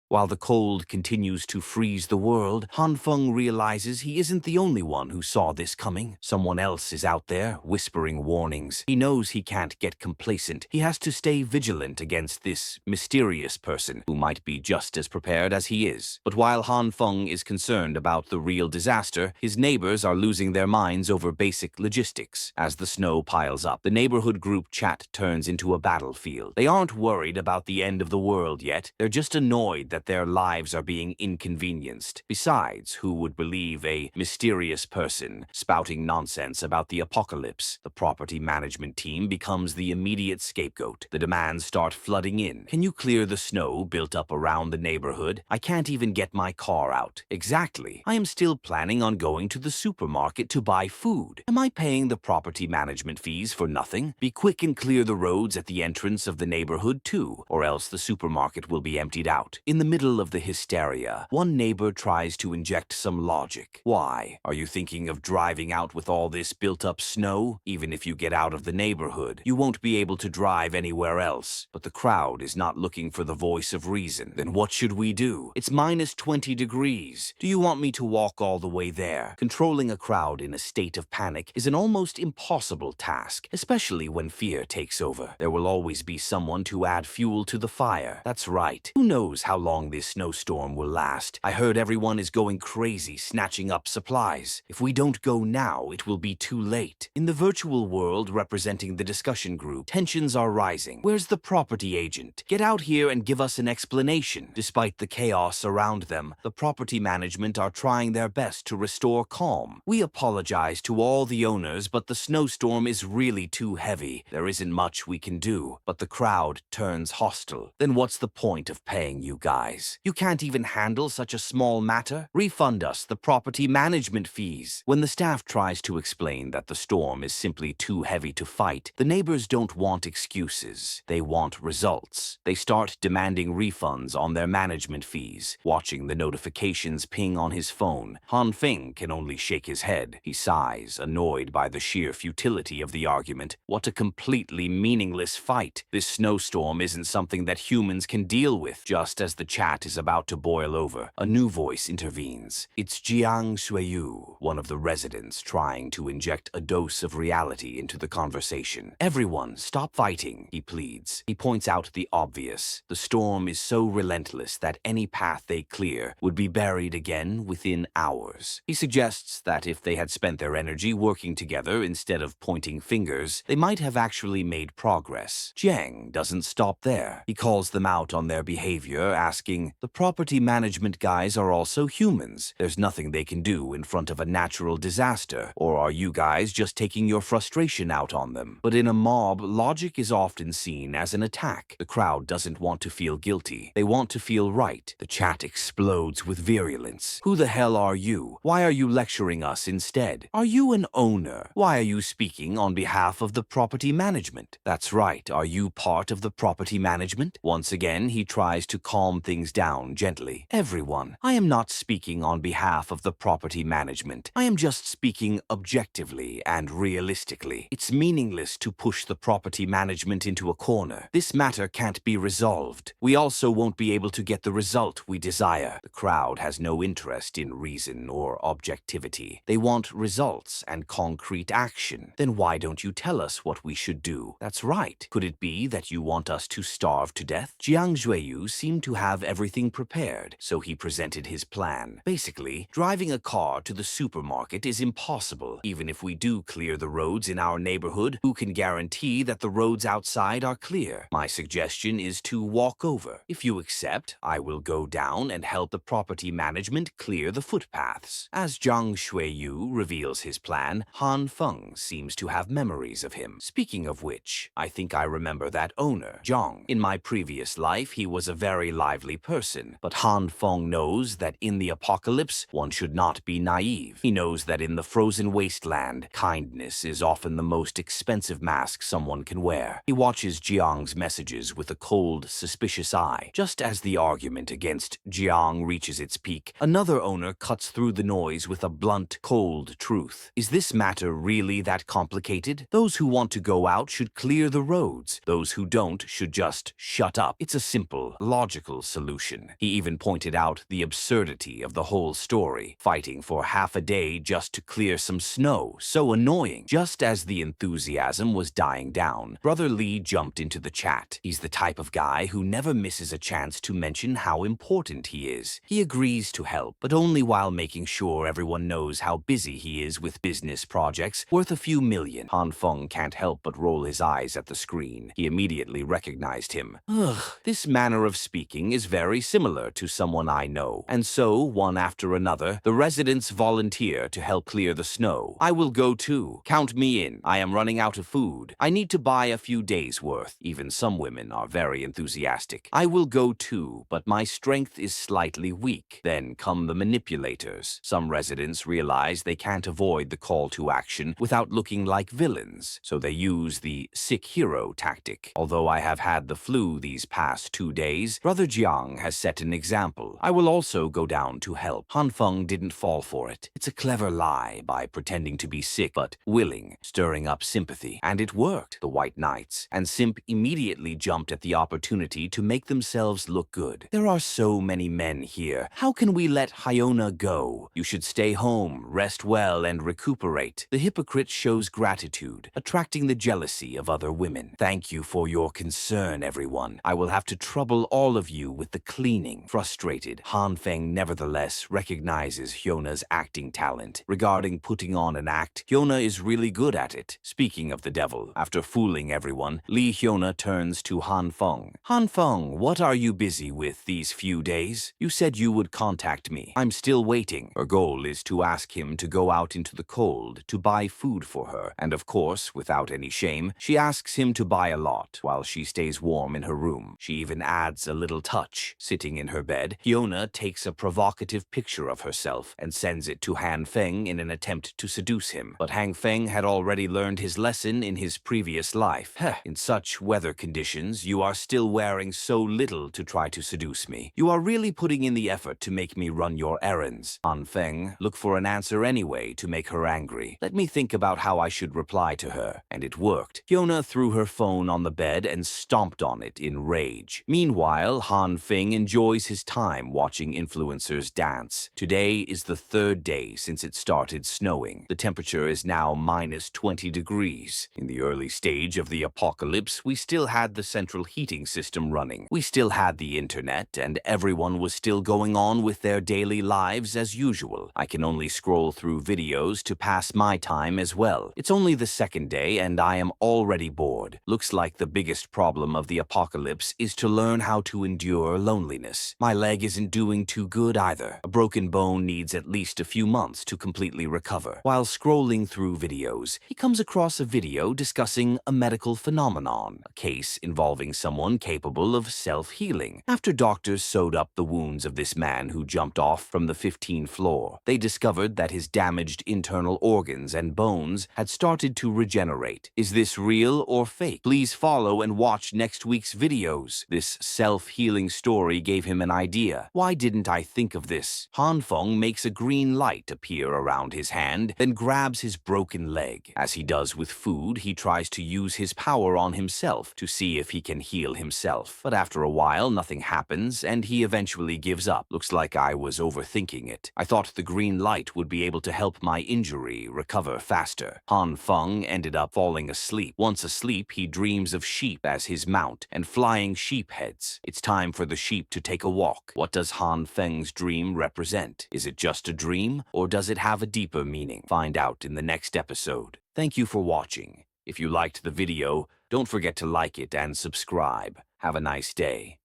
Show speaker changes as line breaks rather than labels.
While the cold continues to freeze the world, Han Feng realizes he isn't the only one who saw this coming. Someone else is out there, whispering warnings. He knows he can't get complacent. He has to stay vigilant against this mysterious person who might be just as prepared as he is. But while Han Feng is concerned about the real disaster, his neighbors are losing their minds over basic logistics. As the snow piles up, the neighborhood group chat turns into a battlefield. They aren't worried about the end of the world yet. They're just annoyed that their lives are being inconvenienced. Besides, who would believe a mysterious person spouting nonsense about the apocalypse? The property management team becomes the immediate scapegoat. The demands start flooding in. Can you clear the snow built up around the neighborhood? I can't even get my car out. Exactly. I am still planning on going to the supermarket to buy food. Am I paying the property management fees for nothing? Be quick and clear the roads at the entrance of the neighborhood too, or else the supermarket will be emptied out. In the middle of the hysteria, one neighbor tries to inject some logic. Why? Are you thinking of driving out with all this built-up snow? Even if you get out of the neighborhood, you won't be able to drive anywhere else. But the crowd is not looking for the voice of reason. Then what should we do? It's minus 20 degrees. Do you want me to walk all the way there? Controlling a crowd in a state of panic is an almost impossible task, especially when fear takes over. There will always be someone to add fuel to the fire. That's right. Who knows how long this snowstorm will last? I heard everyone is going crazy snatching up supplies. If we don't go now, it will be too late. In the virtual world representing the discussion group, tensions are rising. Where's the property agent? Get out here and give us an explanation. Despite the chaos around them, the property management are trying their best to restore calm. We apologize to all the owners, but the snowstorm is really too heavy. There isn't much we can do. But the crowd turns hostile. Then what's the point of paying you guys? You can't even handle such a small matter? Refund us the property management fees. When the staff tries to explain that the storm is simply too heavy to fight, the neighbors don't want excuses. They want results. They start demanding refunds on their management fees. Watching the notifications ping on his phone, Han Feng can only shake his head. He sighs, annoyed by the sheer futility of the argument. What a completely meaningless fight. This snowstorm isn't something that humans can deal with. Just as the chat is about to boil over, a new voice intervenes. It's Jiang Shuiyu, one of the residents, trying to inject a dose of reality into the conversation. Everyone, stop fighting, he pleads. He points out the obvious. The storm is so relentless that any path they clear would be buried again within hours. He suggests that if they had spent their energy working together instead of pointing fingers, they might have actually made progress. Jiang doesn't stop there. He calls them out on their behavior, asking, "The property management guys are also humans. There's nothing they can do in front of a natural disaster. Or are you guys just taking your frustration out on them?" But in a mob, logic is often seen as an attack. The crowd doesn't want to feel guilty. They want to feel right. The chat explodes with virulence. Who the hell are you? Why are you lecturing us instead? Are you an owner? Why are you speaking on behalf of the property management? That's right. Are you part of the property management? Once again, he tries to calm things down gently. Everyone, I am not speaking on behalf of the property management. I am just speaking objectively and realistically. It's meaningless to push the property management into a corner. This matter can't be resolved. We also won't be able to get the result we desire. The crowd has no interest in reason or objectivity. They want results and concrete action. Then why don't you tell us what we should do? That's right. Could it be that you want us to starve to death? Jiang Zhuiyu seemed to have everything prepared, so he presented his plan. Basically, driving a car to the supermarket is impossible. Even if we do clear the roads in our neighborhood, who can guarantee that the roads outside are clear? My suggestion is to walk over. If you accept, I will go down and help the property management clear the footpaths. As Jiang Shuiyu reveals his plan, Han Feng seems to have memories of him. Speaking of which, I think I remember that owner, Jiang. In my previous life, he was a very lively person, but Han Feng knows that in the apocalypse, one should not be naive. He knows that in the frozen wasteland, kindness is often the most expensive mask someone can wear. He watches Jiang's messages with a cold, suspicious eye. Just as the argument against Jiang reaches its peak, another owner cuts through the noise with a blunt, cold truth. Is this matter really that complicated? Those who want to go out should clear the roads. Those who don't should just shut up. It's a simple, logical solution. solution. He even pointed out the absurdity of the whole story, fighting for half a day just to clear some snow. So annoying. Just as the enthusiasm was dying down, Brother Lee jumped into the chat. He's the type of guy who never misses a chance to mention how important he is. He agrees to help, but only while making sure everyone knows how busy he is with business projects worth a few million. Han Feng can't help but roll his eyes at the screen. He immediately recognized him. Ugh, this manner of speaking is very similar to someone I know. And so, one after another, the residents volunteer to help clear the snow. I will go too. Count me in. I am running out of food. I need to buy a few days' worth. Even some women are very enthusiastic. I will go too, but my strength is slightly weak. Then come the manipulators. Some residents realize they can't avoid the call to action without looking like villains, so they use the sick hero tactic. Although I have had the flu these past 2 days, Brother Jiang has set an example. I will also go down to help. Han Feng didn't fall for it. It's a clever lie by pretending to be sick but willing, stirring up sympathy. And it worked. The White Knights and Simp immediately jumped at the opportunity to make themselves look good. There are so many men here. How can we let Hyona go? You should stay home, rest well, and recuperate. The hypocrite shows gratitude, attracting the jealousy of other women. Thank you for your concern, everyone. I will have to trouble all of you with the cleaning. Frustrated, Han Feng nevertheless recognizes Hyona's acting talent. Regarding putting on an act, Hyona is really good at it. Speaking of the devil, after fooling everyone, Lee Hyona turns to Han Feng. Han Feng, what are you busy with these few days? You said you would contact me. I'm still waiting. Her goal is to ask him to go out into the cold to buy food for her, and of course, without any shame, she asks him to buy a lot while she stays warm in her room. She even adds a little touch. Sitting in her bed, Hyona takes a provocative picture of herself and sends it to Han Feng in an attempt to seduce him. But Han Feng had already learned his lesson in his previous life. In such weather conditions, you are still wearing so little to try to seduce me. You are really putting in the effort to make me run your errands. Han Feng looked for an answer anyway to make her angry. Let me think about how I should reply to her. And it worked. Hyona threw her phone on the bed and stomped on it in rage. Meanwhile, Han Feng enjoys his time watching influencers dance. Today is the 3rd day since it started snowing. The temperature is now minus 20 degrees. In the early stage of the apocalypse, we still had the central heating system running. We still had the internet, and everyone was still going on with their daily lives as usual. I can only scroll through videos to pass my time as well. It's only the 2nd day, and I am already bored. Looks like the biggest problem of the apocalypse is to learn how to endure loneliness. My leg isn't doing too good either. A broken bone needs at least a few months to completely recover. While scrolling through videos, he comes across a video discussing a medical phenomenon, a case involving someone capable of self-healing. After doctors sewed up the wounds of this man who jumped off from the 15th floor, they discovered that his damaged internal organs and bones had started to regenerate. Is this real or fake? Please follow and watch next week's videos. This self-healing story gave him an idea. Why didn't I think of this? Han Feng makes a green light appear around his hand, then grabs his broken leg. As he does with food, he tries to use his power on himself to see if he can heal himself. But after a while, nothing happens, and he eventually gives up. Looks like I was overthinking it. I thought the green light would be able to help my injury recover faster. Han Feng ended up falling asleep. Once asleep, he dreams of sheep as his mount and flying sheep heads. It's time for the sheep to take a walk. What does Han Feng's dream represent? Is it just a dream, or does it have a deeper meaning? Find out in the next episode. Thank you for watching. If you liked the video, don't forget to like it and subscribe. Have a nice day.